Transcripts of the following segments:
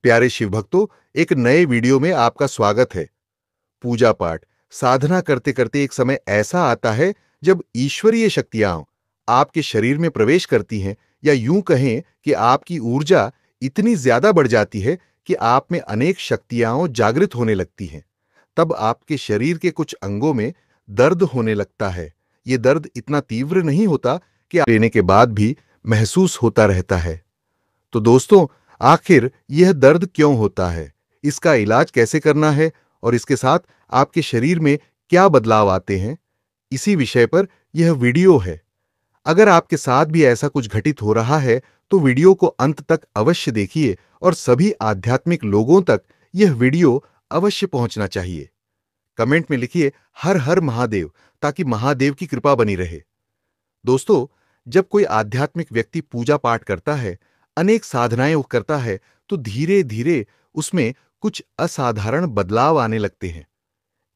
प्यारे शिव भक्तों, एक नए वीडियो में आपका स्वागत है। पूजा पाठ साधना करते करते एक समय ऐसा आता है जब ईश्वरीय शक्तियां आपके शरीर में प्रवेश करती हैं, या यूं कहें कि आपकी ऊर्जा इतनी ज्यादा बढ़ जाती है कि आप में अनेक शक्तियां जागृत होने लगती हैं। तब आपके शरीर के कुछ अंगों में दर्द होने लगता है। ये दर्द इतना तीव्र नहीं होता कि लेने के बाद भी महसूस होता रहता है। तो दोस्तों, आखिर यह दर्द क्यों होता है, इसका इलाज कैसे करना है और इसके साथ आपके शरीर में क्या बदलाव आते हैं, इसी विषय पर यह वीडियो है। अगर आपके साथ भी ऐसा कुछ घटित हो रहा है तो वीडियो को अंत तक अवश्य देखिए और सभी आध्यात्मिक लोगों तक यह वीडियो अवश्य पहुंचना चाहिए। कमेंट में लिखिए हर हर महादेव, ताकि महादेव की कृपा बनी रहे। दोस्तों, जब कोई आध्यात्मिक व्यक्ति पूजा पाठ करता है, अनेक साधनाएं करता है, तो धीरे धीरे उसमें कुछ असाधारण बदलाव आने लगते हैं।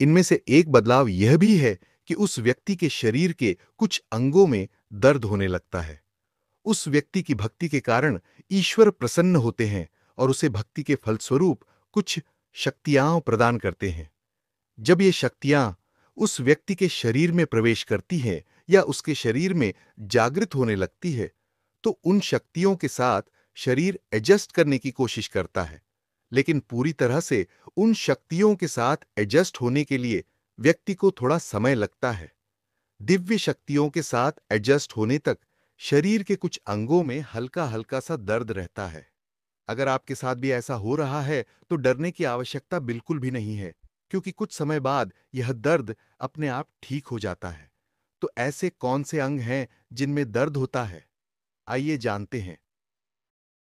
इनमें से एक बदलाव यह भी है कि उस व्यक्ति के शरीर के कुछ अंगों में दर्द होने लगता है। उस व्यक्ति की भक्ति के कारण ईश्वर प्रसन्न होते हैं और उसे भक्ति के फलस्वरूप कुछ शक्तियां प्रदान करते हैं। जब ये शक्तियां उस व्यक्ति के शरीर में प्रवेश करती हैं या उसके शरीर में जागृत होने लगती है, तो उन शक्तियों के साथ शरीर एडजस्ट करने की कोशिश करता है। लेकिन पूरी तरह से उन शक्तियों के साथ एडजस्ट होने के लिए व्यक्ति को थोड़ा समय लगता है। दिव्य शक्तियों के साथ एडजस्ट होने तक शरीर के कुछ अंगों में हल्का हल्का सा दर्द रहता है। अगर आपके साथ भी ऐसा हो रहा है तो डरने की आवश्यकता बिल्कुल भी नहीं है, क्योंकि कुछ समय बाद यह दर्द अपने आप ठीक हो जाता है। तो ऐसे कौन से अंग हैं जिनमें दर्द होता है, आइए जानते हैं।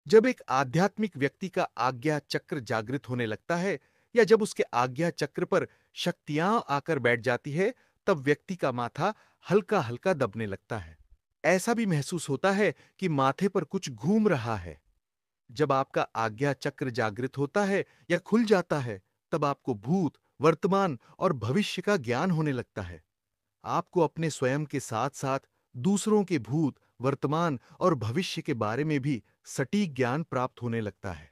जब एक आध्यात्मिक व्यक्ति का आज्ञा चक्र जागृत होने लगता है, या जब उसके आज्ञा चक्र पर शक्तियां आकर बैठ जाती है, तब व्यक्ति का माथा हल्का हल्का दबने लगता है। ऐसा भी महसूस होता है कि माथे पर कुछ घूम रहा है। जब आपका आज्ञा चक्र जागृत होता है या खुल जाता है, तब आपको भूत, वर्तमान और भविष्य का ज्ञान होने लगता है। आपको अपने स्वयं के साथ साथ दूसरों के भूत, वर्तमान और भविष्य के बारे में भी सटीक ज्ञान प्राप्त होने लगता है।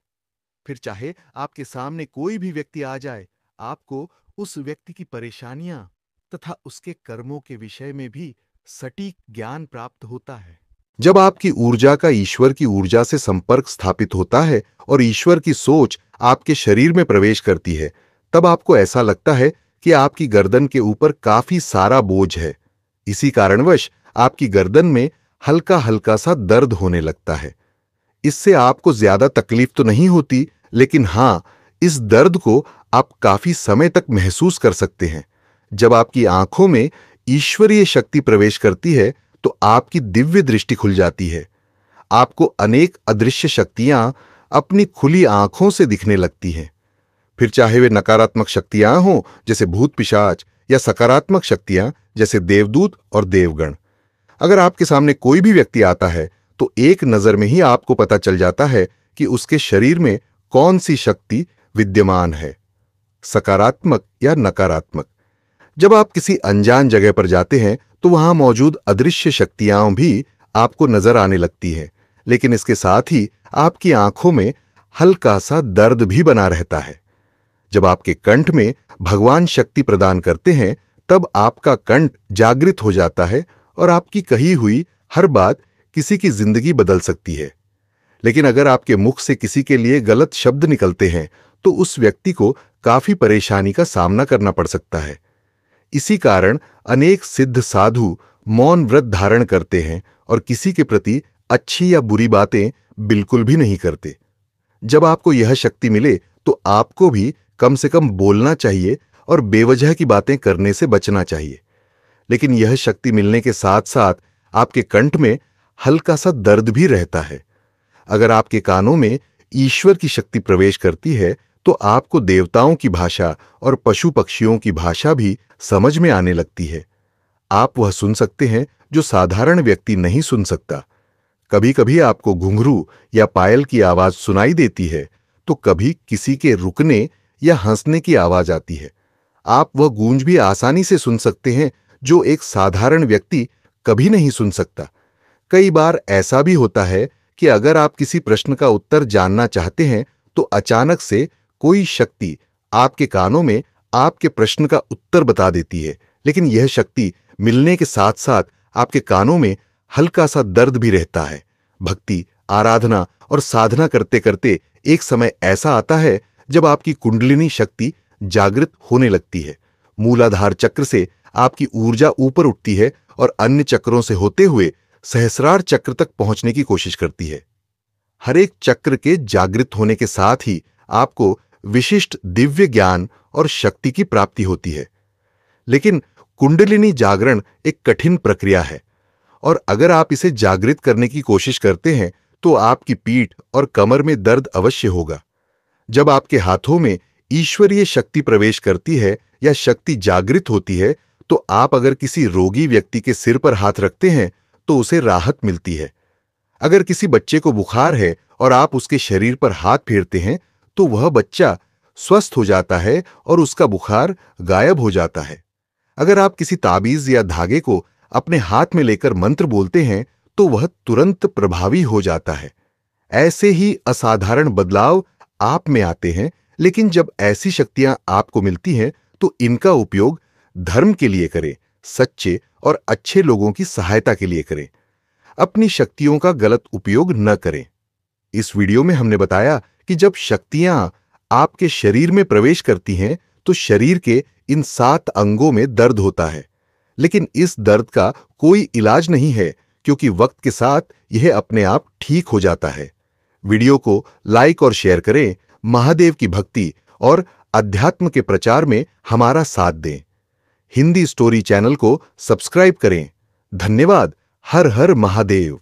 फिर चाहे आपके सामने कोई भी व्यक्ति आ जाए, आपको उस व्यक्ति की परेशानियां तथा उसके कर्मों के विषय में भी सटीक ज्ञान प्राप्त होता है। जब आपकी ऊर्जा का ईश्वर की ऊर्जा से संपर्क स्थापित होता है और ईश्वर की सोच आपके शरीर में प्रवेश करती है, तब आपको ऐसा लगता है कि आपकी गर्दन के ऊपर काफी सारा बोझ है। इसी कारणवश आपकी गर्दन में हल्का हल्का सा दर्द होने लगता है। इससे आपको ज्यादा तकलीफ तो नहीं होती, लेकिन हां, इस दर्द को आप काफी समय तक महसूस कर सकते हैं। जब आपकी आंखों में ईश्वरीय शक्ति प्रवेश करती है तो आपकी दिव्य दृष्टि खुल जाती है। आपको अनेक अदृश्य शक्तियां अपनी खुली आंखों से दिखने लगती हैं। फिर चाहे वे नकारात्मक शक्तियां हों जैसे भूत पिशाच, या सकारात्मक शक्तियां जैसे देवदूत और देवगण। अगर आपके सामने कोई भी व्यक्ति आता है तो एक नजर में ही आपको पता चल जाता है कि उसके शरीर में कौन सी शक्ति विद्यमान है, सकारात्मक या नकारात्मक। जब आप किसी अनजान जगह पर जाते हैं तो वहां मौजूद अदृश्य शक्तियां भी आपको नजर आने लगती हैं, लेकिन इसके साथ ही आपकी आंखों में हल्का सा दर्द भी बना रहता है। जब आपके कंठ में भगवान शक्ति प्रदान करते हैं, तब आपका कंठ जागृत हो जाता है और आपकी कही हुई हर बात किसी की जिंदगी बदल सकती है। लेकिन अगर आपके मुख से किसी के लिए गलत शब्द निकलते हैं तो उस व्यक्ति को काफी परेशानी का सामना करना पड़ सकता है। इसी कारण अनेक सिद्ध साधु मौन व्रत धारण करते हैं और किसी के प्रति अच्छी या बुरी बातें बिल्कुल भी नहीं करते। जब आपको यह शक्ति मिले तो आपको भी कम से कम बोलना चाहिए और बेवजह की बातें करने से बचना चाहिए। लेकिन यह शक्ति मिलने के साथ साथ आपके कंठ में हल्का सा दर्द भी रहता है। अगर आपके कानों में ईश्वर की शक्ति प्रवेश करती है तो आपको देवताओं की भाषा और पशु पक्षियों की भाषा भी समझ में आने लगती है। आप वह सुन सकते हैं जो साधारण व्यक्ति नहीं सुन सकता। कभी कभी आपको घुंघरू या पायल की आवाज सुनाई देती है, तो कभी किसी के रुकने या हंसने की आवाज आती है। आप वह गूंज भी आसानी से सुन सकते हैं जो एक साधारण व्यक्ति कभी नहीं सुन सकता। कई बार ऐसा भी होता है कि अगर आप किसी प्रश्न का उत्तर जानना चाहते हैं तो अचानक से कोई शक्ति आपके कानों में आपके प्रश्न का उत्तर बता देती है, लेकिन यह शक्ति मिलने के साथ साथ आपके कानों में हल्का सा दर्द भी रहता है। भक्ति, आराधना और साधना करते करते एक समय ऐसा आता है जब आपकी कुंडलिनी शक्ति जागृत होने लगती है। मूलाधार चक्र से आपकी ऊर्जा ऊपर उठती है और अन्य चक्रों से होते हुए सहस्रार चक्र तक पहुंचने की कोशिश करती है। हर एक चक्र के जागृत होने के साथ ही आपको विशिष्ट दिव्य ज्ञान और शक्ति की प्राप्ति होती है। लेकिन कुंडलिनी जागरण एक कठिन प्रक्रिया है और अगर आप इसे जागृत करने की कोशिश करते हैं तो आपकी पीठ और कमर में दर्द अवश्य होगा। जब आपके हाथों में ईश्वरीय शक्ति प्रवेश करती है या शक्ति जागृत होती है तो आप अगर किसी रोगी व्यक्ति के सिर पर हाथ रखते हैं तो उसे राहत मिलती है। अगर किसी बच्चे को बुखार है और आप उसके शरीर पर हाथ फेरते हैं तो वह बच्चा स्वस्थ हो जाता है और उसका बुखार गायब हो जाता है। अगर आप किसी ताबीज या धागे को अपने हाथ में लेकर मंत्र बोलते हैं तो वह तुरंत प्रभावी हो जाता है। ऐसे ही असाधारण बदलाव आप में आते हैं, लेकिन जब ऐसी शक्तियां आपको मिलती हैं तो इनका उपयोग धर्म के लिए करें, सच्चे और अच्छे लोगों की सहायता के लिए करें। अपनी शक्तियों का गलत उपयोग न करें। इस वीडियो में हमने बताया कि जब शक्तियां आपके शरीर में प्रवेश करती हैं तो शरीर के इन 7 अंगों में दर्द होता है, लेकिन इस दर्द का कोई इलाज नहीं है क्योंकि वक्त के साथ यह अपने आप ठीक हो जाता है। वीडियो को लाइक और शेयर करें। महादेव की भक्ति और अध्यात्म के प्रचार में हमारा साथ दें। हिंदी स्टोरी चैनल को सब्सक्राइब करें। धन्यवाद। हर हर महादेव।